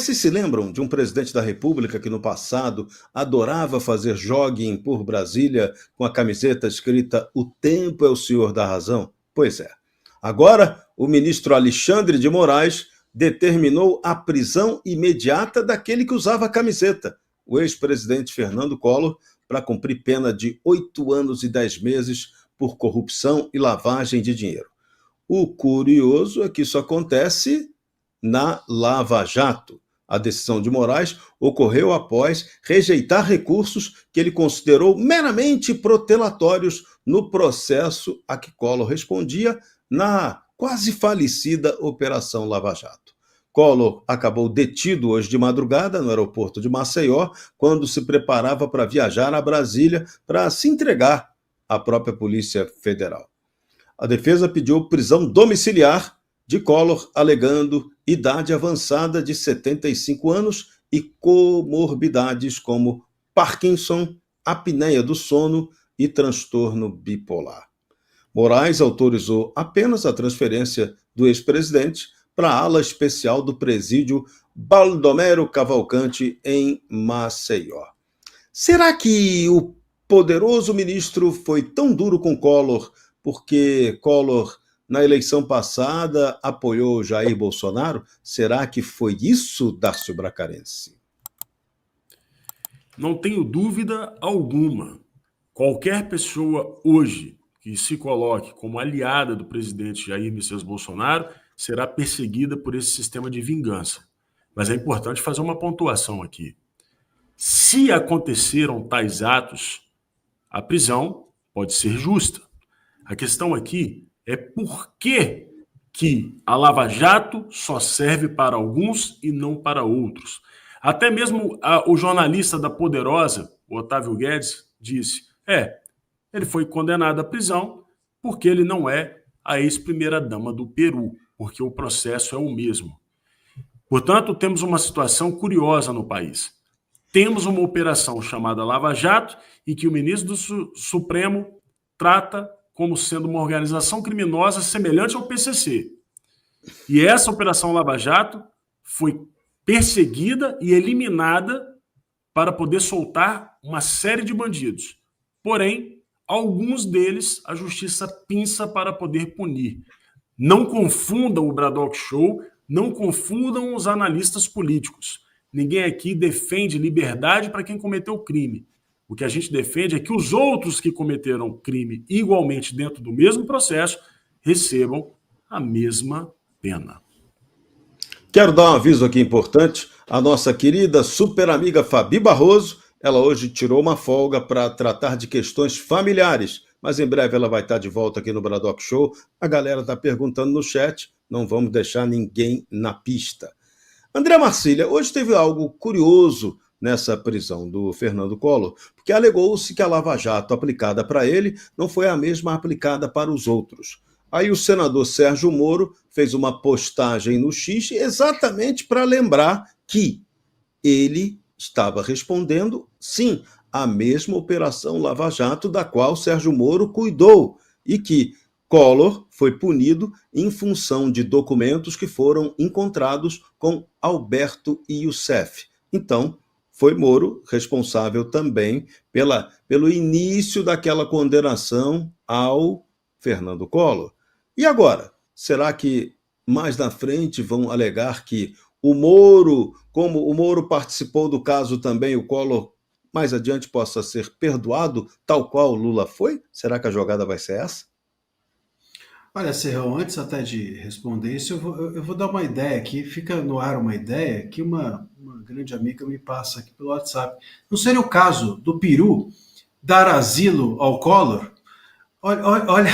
Vocês se lembram de um presidente da República que no passado adorava fazer jogging por Brasília com a camiseta escrita "O tempo é o senhor da razão"? Pois é. Agora, o ministro Alexandre de Moraes determinou a prisão imediata daquele que usava a camiseta, o ex-presidente Fernando Collor, para cumprir pena de 8 anos e 10 meses por corrupção e lavagem de dinheiro. O curioso é que isso acontece na Lava Jato. A decisão de Moraes ocorreu após rejeitar recursos que ele considerou meramente protelatórios no processo a que Collor respondia na quase falecida Operação Lava Jato. Collor acabou detido hoje de madrugada no aeroporto de Maceió, quando se preparava para viajar a Brasília para se entregar à própria Polícia Federal. A defesa pediu prisão domiciliar de Collor, alegando idade avançada de 75 anos e comorbidades como Parkinson, apneia do sono e transtorno bipolar. Moraes autorizou apenas a transferência do ex-presidente para a ala especial do presídio Baldomero Cavalcante, em Maceió. Será que o poderoso ministro foi tão duro com Collor porque Collor, na eleição passada, apoiou Jair Bolsonaro? Será que foi isso, Dácio Bracarense? Não tenho dúvida alguma. Qualquer pessoa hoje que se coloque como aliada do presidente Jair Messias Bolsonaro será perseguida por esse sistema de vingança. Mas é importante fazer uma pontuação aqui. Se aconteceram tais atos, a prisão pode ser justa. A questão aqui é por que a Lava Jato só serve para alguns e não para outros. Até mesmo o jornalista da Poderosa, o Otávio Guedes, disse: ele foi condenado à prisão porque ele não é a ex-primeira-dama do Peru, porque o processo é o mesmo. Portanto, temos uma situação curiosa no país. Temos uma operação chamada Lava Jato e que o ministro do Supremo trata como sendo uma organização criminosa semelhante ao PCC. E essa Operação Lava Jato foi perseguida e eliminada para poder soltar uma série de bandidos. Porém, alguns deles a justiça pinça para poder punir. Não confundam o Braddock Show, não confundam os analistas políticos. Ninguém aqui defende liberdade para quem cometeu crime. O que a gente defende é que os outros que cometeram crime igualmente dentro do mesmo processo recebam a mesma pena. Quero dar um aviso aqui importante. A nossa querida super amiga Fabi Barroso, ela hoje tirou uma folga para tratar de questões familiares, mas em breve ela vai estar de volta aqui no Braddock Show. A galera está perguntando no chat, não vamos deixar ninguém na pista. André Marcília, hoje teve algo curioso nessa prisão do Fernando Collor, porque alegou-se que a Lava Jato aplicada para ele não foi a mesma aplicada para os outros. Aí o senador Sérgio Moro fez uma postagem no X exatamente para lembrar que ele estava respondendo, sim, à mesma Operação Lava Jato da qual Sérgio Moro cuidou e que Collor foi punido em função de documentos que foram encontrados com Alberto Youssef. Então, foi Moro responsável também pelo início daquela condenação ao Fernando Collor. E agora, será que mais na frente vão alegar que o Moro, como o Moro participou do caso também, o Collor mais adiante possa ser perdoado, tal qual o Lula foi? Será que a jogada vai ser essa? Olha, Serrão, antes até de responder isso, eu vou dar uma ideia aqui, fica no ar uma ideia que uma grande amiga me passa aqui pelo WhatsApp. Não seria o caso do Peru dar asilo ao Collor? Olha,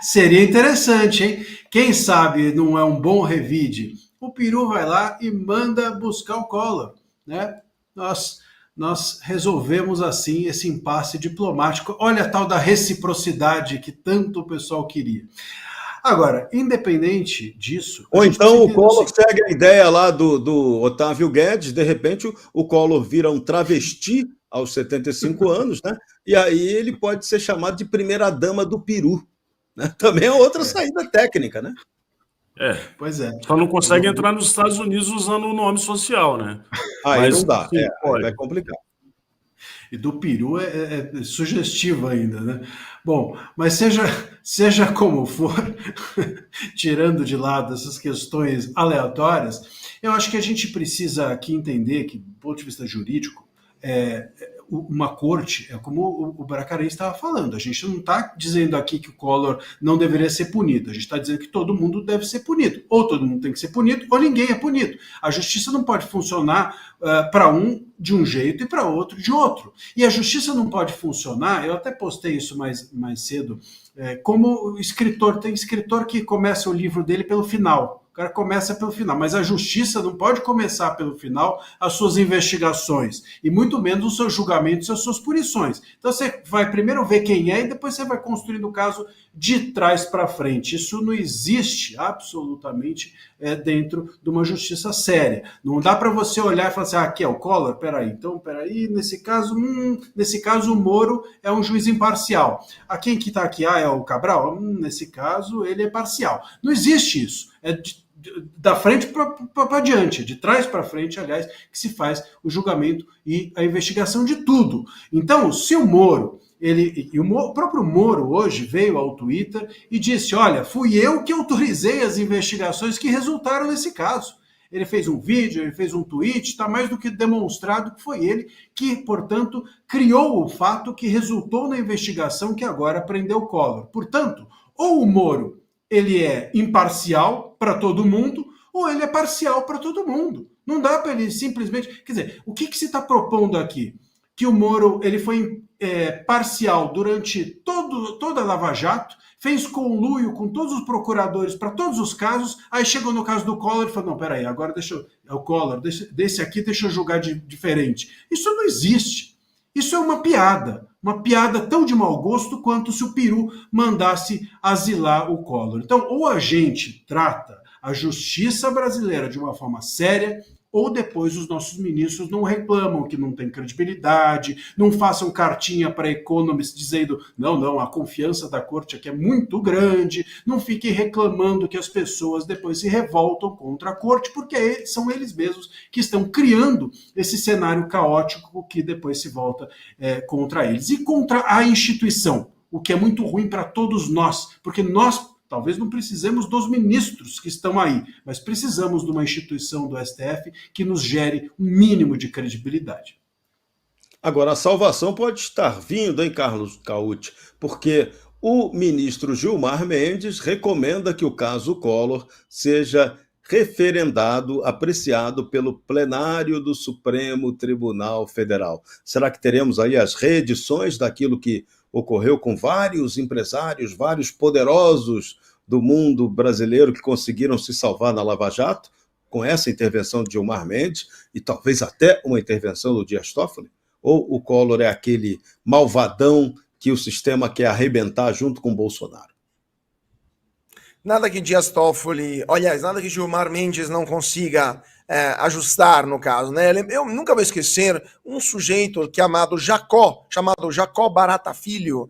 seria interessante, hein? Quem sabe não é um bom revide? O Peru vai lá e manda buscar o Collor, né? Nós resolvemos assim esse impasse diplomático. Olha a tal da reciprocidade que tanto o pessoal queria. Agora, independente disso... Ou então o Collor segue a ideia lá do Otávio Guedes, de repente o Collor vira um travesti aos 75 anos, né? E aí ele pode ser chamado de primeira-dama do Peru. Né? Também é outra saída técnica, né? É, Pois é. só não consegue entrar nos Estados Unidos usando o nome social, né? Aí Mas não dá, sim, aí pode. vai complicar. E do peru é sugestivo ainda, né? Bom, mas seja como for, tirando de lado essas questões aleatórias, eu acho que a gente precisa aqui entender que, do ponto de vista jurídico, uma corte, é como o Bracarense estava falando, a gente não está dizendo aqui que o Collor não deveria ser punido, a gente está dizendo que todo mundo deve ser punido. Ou todo mundo tem que ser punido, ou ninguém é punido. A justiça não pode funcionar para um de um jeito e para outro de outro. E a justiça não pode funcionar, eu até postei isso mais cedo, como escritor. Tem escritor que começa o livro dele pelo final. O cara começa pelo final, mas a justiça não pode começar pelo final as suas investigações, e muito menos os seus julgamentos e as suas punições. Então você vai primeiro ver quem é e depois você vai construindo o caso de trás para frente. Isso não existe absolutamente dentro de uma justiça séria. Não dá para você olhar e falar assim, aqui é o Collor, peraí, nesse caso o Moro é um juiz imparcial. Quem que está aqui? É o Cabral? Nesse caso ele é parcial. Não existe isso. Da frente para diante, de trás para frente, aliás, que se faz o julgamento e a investigação de tudo. Então, se o Moro, o próprio Moro hoje veio ao Twitter e disse, olha, fui eu que autorizei as investigações que resultaram nesse caso. Ele fez um vídeo, ele fez um tweet, está mais do que demonstrado que foi ele que, portanto, criou o fato que resultou na investigação que agora prendeu o Collor. Portanto, ou o Moro ele é imparcial para todo mundo, ou ele é parcial para todo mundo. Não dá para ele simplesmente... Quer dizer, o que se está propondo aqui? Que o Moro ele foi parcial durante toda a Lava Jato, fez conluio com todos os procuradores para todos os casos, aí chegou no caso do Collor e falou, não, peraí, agora o Collor, desse aqui deixa eu julgar diferente. Isso não existe. Isso é uma piada tão de mau gosto quanto se o Peru mandasse asilar o Collor. Então, ou a gente trata a justiça brasileira de uma forma séria, ou depois os nossos ministros não reclamam que não tem credibilidade, não façam cartinha para Economist dizendo não, a confiança da corte aqui é muito grande, não fiquem reclamando que as pessoas depois se revoltam contra a corte, porque são eles mesmos que estão criando esse cenário caótico que depois se volta contra eles. E contra a instituição, o que é muito ruim para todos nós, porque nós talvez não precisemos dos ministros que estão aí, mas precisamos de uma instituição do STF que nos gere um mínimo de credibilidade. Agora, a salvação pode estar vindo, hein, Carlos Cauty, porque o ministro Gilmar Mendes recomenda que o caso Collor seja referendado, apreciado pelo plenário do Supremo Tribunal Federal. Será que teremos aí as reedições daquilo que ocorreu com vários empresários, vários poderosos do mundo brasileiro que conseguiram se salvar na Lava Jato, com essa intervenção de Gilmar Mendes e talvez até uma intervenção do Dias Toffoli? Ou o Collor é aquele malvadão que o sistema quer arrebentar junto com o Bolsonaro? Nada que Dias Toffoli, aliás, nada que Gilmar Mendes não consiga ajustar no caso, né? Eu nunca vou esquecer um sujeito chamado Jacó Barata Filho,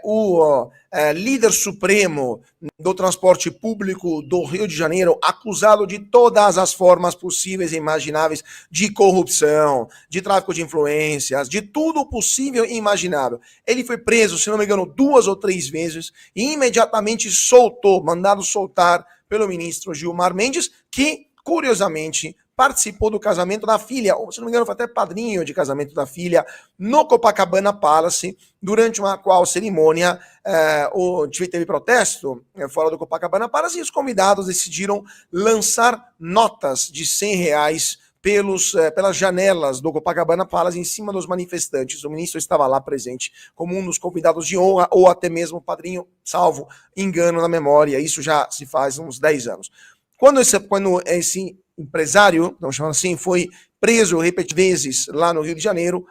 o líder supremo do transporte público do Rio de Janeiro, acusado de todas as formas possíveis e imagináveis de corrupção, de tráfico de influências, de tudo possível e imaginável. Ele foi preso, se não me engano, 2 ou 3 vezes e imediatamente mandado soltar pelo ministro Gilmar Mendes, que curiosamente, participou do casamento da filha, ou se não me engano foi até padrinho de casamento da filha, no Copacabana Palace, durante uma qual cerimônia teve protesto fora do Copacabana Palace e os convidados decidiram lançar notas de R$100 pelas janelas do Copacabana Palace em cima dos manifestantes. O ministro estava lá presente como um dos convidados de honra ou até mesmo padrinho, salvo engano na memória. Isso já se faz uns 10 anos. Quando esse empresário, vamos chamar assim, foi preso repetidas vezes lá no Rio de Janeiro,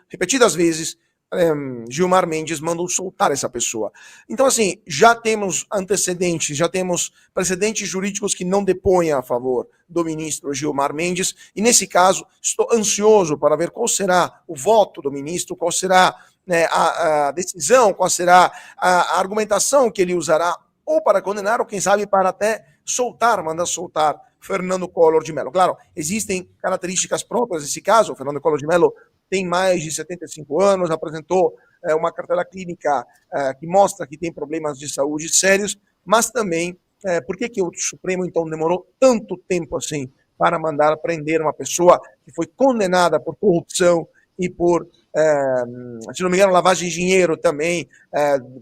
Gilmar Mendes mandou soltar essa pessoa. Então, assim, já temos antecedentes, já temos precedentes jurídicos que não depõem a favor do ministro Gilmar Mendes, e nesse caso, estou ansioso para ver qual será o voto do ministro, qual será a decisão, qual será a argumentação que ele usará, ou para condenar, ou quem sabe para até mandar soltar Fernando Collor de Mello. Claro, existem características próprias nesse caso. O Fernando Collor de Mello tem mais de 75 anos, apresentou uma cartela clínica que mostra que tem problemas de saúde sérios, mas também, por que o Supremo, então, demorou tanto tempo assim para mandar prender uma pessoa que foi condenada por corrupção e por, se não me engano, lavagem de dinheiro também,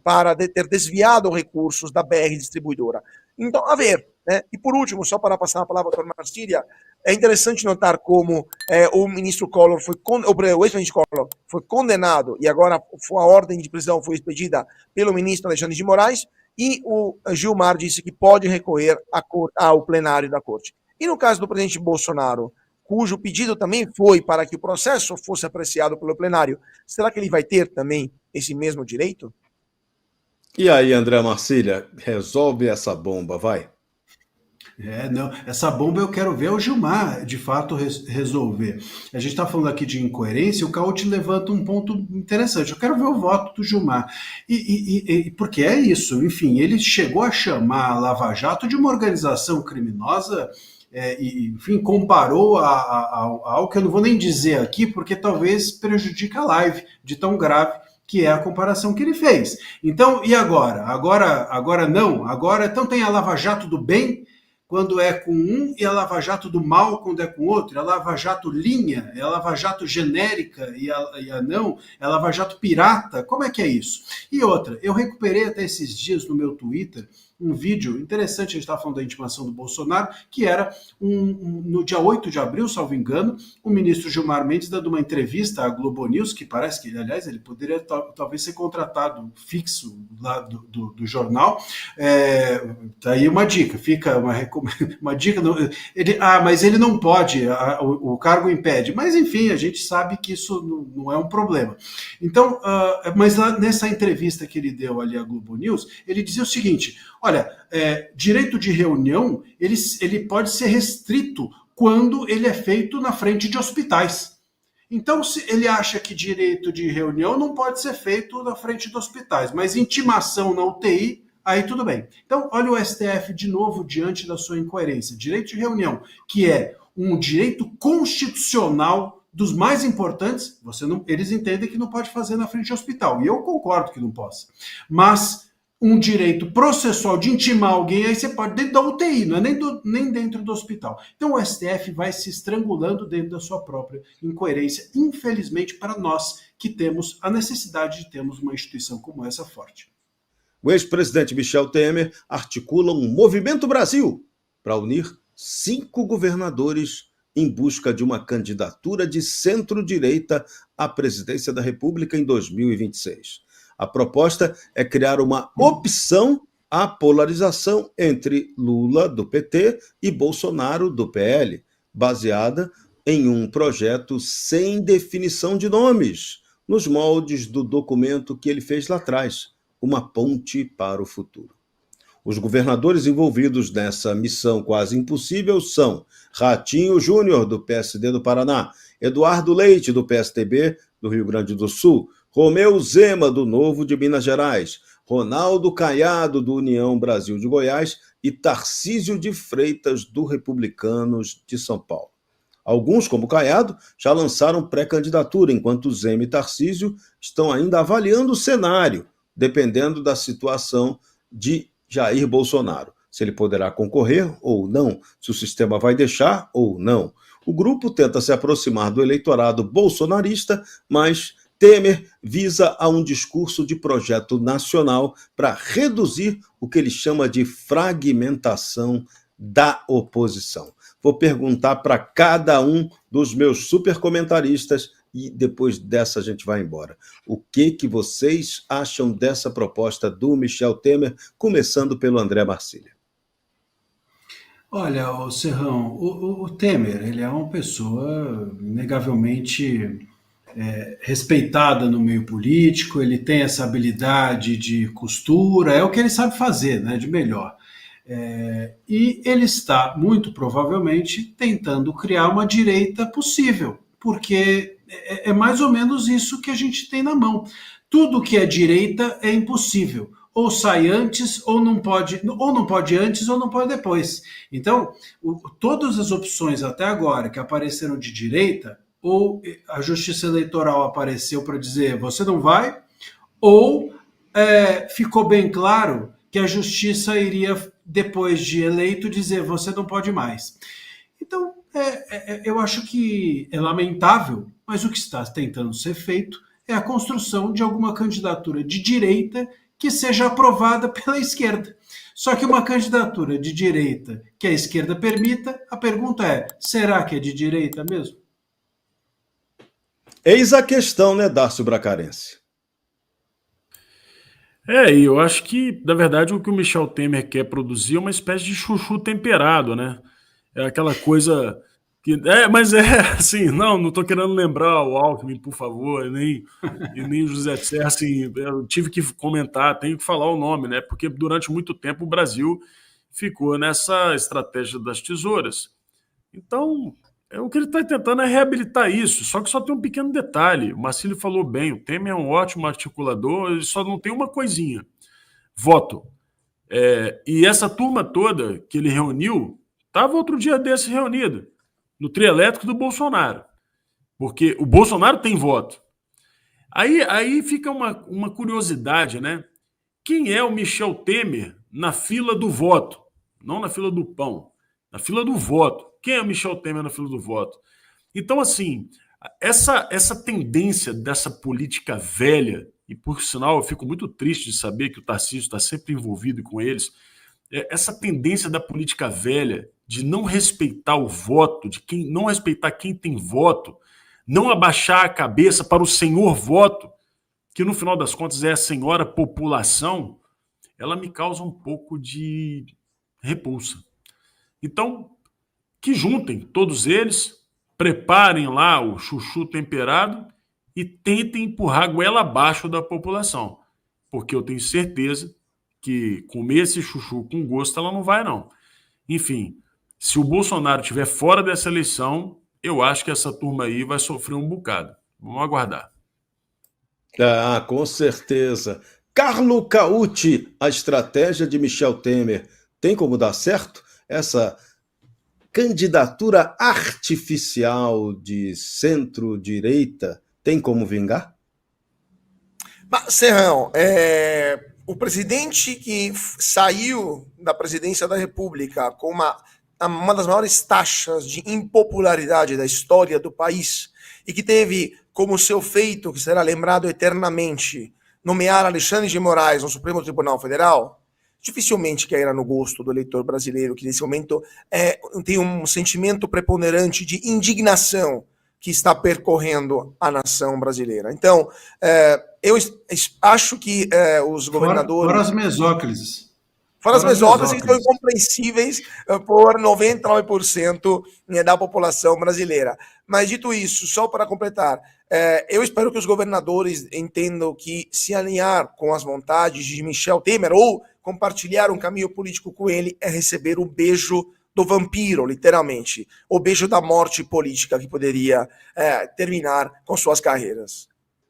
para ter desviado recursos da BR Distribuidora? Então, a ver, né? E por último, só para passar a palavra para a Marcília, é interessante notar como o ministro Collor o ex-ministro Collor foi condenado e agora a ordem de prisão foi expedida pelo ministro Alexandre de Moraes, e o Gilmar disse que pode recorrer ao plenário da corte. E no caso do presidente Bolsonaro, cujo pedido também foi para que o processo fosse apreciado pelo plenário, será que ele vai ter também esse mesmo direito? E aí, André Marcília, resolve essa bomba, vai. Não, essa bomba eu quero ver o Gilmar, de fato, resolver. A gente está falando aqui de incoerência, o Caute levanta um ponto interessante. Eu quero ver o voto do Gilmar. Porque é isso, enfim, ele chegou a chamar a Lava Jato de uma organização criminosa, enfim, comparou a algo que eu não vou nem dizer aqui, porque talvez prejudique a live de tão grave que é a comparação que ele fez. Então, e agora? Agora não? Agora, então tem a Lava Jato do bem, quando é com um, e a Lava Jato do mal quando é com outro, a Lava Jato linha, é a Lava Jato genérica e a não, é a Lava Jato pirata, como é que é isso? E outra, eu recuperei até esses dias no meu Twitter um vídeo interessante, a gente estava falando da intimação do Bolsonaro, que era no dia 8 de abril, salvo engano, o ministro Gilmar Mendes dando uma entrevista à Globo News, que parece que, aliás, ele poderia talvez ser contratado fixo lá do jornal. Tá aí uma dica, fica uma dica. Mas ele não pode, o cargo impede. Mas, enfim, a gente sabe que isso não é um problema. Então, mas lá nessa entrevista que ele deu ali à Globo News, ele dizia o seguinte: olha, direito de reunião, ele pode ser restrito quando ele é feito na frente de hospitais. Então, se ele acha que direito de reunião não pode ser feito na frente de hospitais, mas intimação na UTI, aí tudo bem. Então, olha o STF de novo diante da sua incoerência. Direito de reunião, que é um direito constitucional dos mais importantes, eles entendem que não pode fazer na frente de hospital, e eu concordo que não possa. Mas um direito processual de intimar alguém, aí você pode dentro da UTI, não é nem dentro do hospital. Então o STF vai se estrangulando dentro da sua própria incoerência, infelizmente para nós que temos a necessidade de termos uma instituição como essa forte. O ex-presidente Michel Temer articula um Movimento Brasil para unir 5 governadores em busca de uma candidatura de centro-direita à presidência da República em 2026. A proposta é criar uma opção à polarização entre Lula, do PT, e Bolsonaro, do PL, baseada em um projeto sem definição de nomes, nos moldes do documento que ele fez lá atrás, Uma Ponte para o Futuro. Os governadores envolvidos nessa missão quase impossível são Ratinho Júnior, do PSD do Paraná, Eduardo Leite, do PSTB do Rio Grande do Sul, Romeu Zema, do Novo de Minas Gerais, Ronaldo Caiado, do União Brasil de Goiás e Tarcísio de Freitas, do Republicanos de São Paulo. Alguns, como Caiado, já lançaram pré-candidatura, enquanto Zema e Tarcísio estão ainda avaliando o cenário, dependendo da situação de Jair Bolsonaro, se ele poderá concorrer ou não, se o sistema vai deixar ou não. O grupo tenta se aproximar do eleitorado bolsonarista, mas Temer visa a um discurso de projeto nacional para reduzir o que ele chama de fragmentação da oposição. Vou perguntar para cada um dos meus super comentaristas e depois dessa a gente vai embora. O que vocês acham dessa proposta do Michel Temer, começando pelo André Marcília? Olha, Serrão, o Temer, ele é uma pessoa inegavelmente respeitada no meio político, ele tem essa habilidade de costura, é o que ele sabe fazer, né, de melhor. E ele está, muito provavelmente, tentando criar uma direita possível, porque é mais ou menos isso que a gente tem na mão. Tudo que é direita é impossível. ou sai antes, ou não pode antes, ou não pode depois. Então, todas as opções até agora que apareceram de direita, ou a Justiça Eleitoral apareceu para dizer você não vai, ou ficou bem claro que a Justiça iria, depois de eleito, dizer você não pode mais. Então, eu acho que é lamentável, mas o que está tentando ser feito é a construção de alguma candidatura de direita que seja aprovada pela esquerda. Só que uma candidatura de direita que a esquerda permita, a pergunta é, será que é de direita mesmo? Eis a questão, né, Darcio Bracarense? E eu acho que, na verdade, o que o Michel Temer quer produzir é uma espécie de chuchu temperado, né? É aquela coisa que... mas assim, não tô querendo lembrar o Alckmin, por favor, e nem o José Serra, assim, eu tive que comentar, tenho que falar o nome, né? Porque durante muito tempo o Brasil ficou nessa estratégia das tesouras. Então, o que ele está tentando é reabilitar isso, só que só tem um pequeno detalhe. O Marcílio falou bem, o Temer é um ótimo articulador, ele só não tem uma coisinha: voto. E essa turma toda que ele reuniu estava outro dia desse reunido no trio elétrico do Bolsonaro, porque o Bolsonaro tem voto. Aí fica uma curiosidade, né? Quem é o Michel Temer na fila do voto? Não na fila do pão, na fila do voto. Quem é o Michel Temer na fila do voto? Então, assim, essa tendência dessa política velha, e por sinal eu fico muito triste de saber que o Tarcísio está sempre envolvido com eles, essa tendência da política velha de não respeitar o voto, não respeitar quem tem voto, não abaixar a cabeça para o senhor voto, que no final das contas é a senhora população, ela me causa um pouco de repulsa. Então, que juntem todos eles, preparem lá o chuchu temperado e tentem empurrar a goela abaixo da população. Porque eu tenho certeza que comer esse chuchu com gosto ela não vai, não. Enfim, se o Bolsonaro estiver fora dessa eleição, eu acho que essa turma aí vai sofrer um bocado. Vamos aguardar. Com certeza. Carlo Cauti, a estratégia de Michel Temer tem como dar certo? Essa candidatura artificial de centro-direita tem como vingar? Serrão, o presidente que saiu da presidência da República com uma das maiores taxas de impopularidade da história do país e que teve como seu feito, que será lembrado eternamente, nomear Alexandre de Moraes no Supremo Tribunal Federal, dificilmente cairá no gosto do eleitor brasileiro, que nesse momento tem um sentimento preponderante de indignação que está percorrendo a nação brasileira. Então, eu acho que os governadores... Fora as mesóclises. Fora as mesóclises que estão incompreensíveis por 99% da população brasileira. Mas, dito isso, só para completar, eu espero que os governadores entendam que se alinhar com as vontades de Michel Temer ou compartilhar um caminho político com ele é receber o beijo do vampiro, literalmente. O beijo da morte política que poderia terminar com suas carreiras.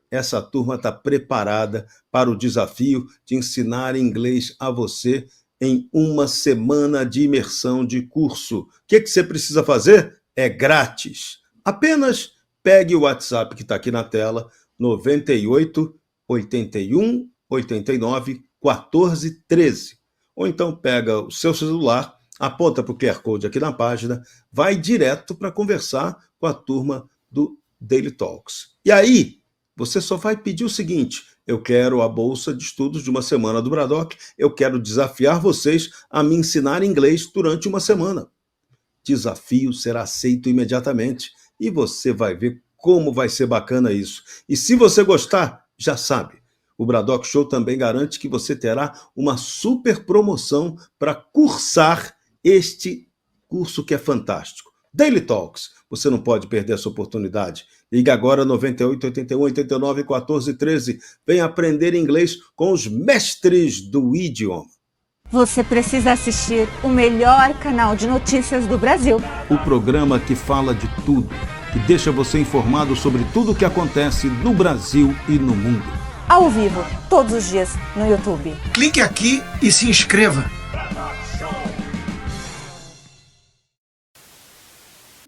Essa turma está preparada para o desafio de ensinar inglês a você em uma semana de imersão de curso. O que você precisa fazer? É grátis. Apenas pegue o WhatsApp que está aqui na tela, 98 81 89 14 13. Ou então pega o seu celular, aponta para o QR Code aqui na página, vai direto para conversar com a turma do Daily Talks. E aí, você só vai pedir o seguinte: eu quero a bolsa de estudos de uma semana do Bradock, eu quero desafiar vocês a me ensinar inglês durante uma semana. Desafio será aceito imediatamente e você vai ver como vai ser bacana isso. E se você gostar, já sabe, o Bradock Show também garante que você terá uma super promoção para cursar este curso que é fantástico. Daily Talks, você não pode perder essa oportunidade. Ligue agora 98 81 89 14 13. Venha aprender inglês com os mestres do idioma. Você precisa assistir o melhor canal de notícias do Brasil. O programa que fala de tudo, que deixa você informado sobre tudo o que acontece no Brasil e no mundo. ao vivo, todos os dias no YouTube. Clique aqui e se inscreva.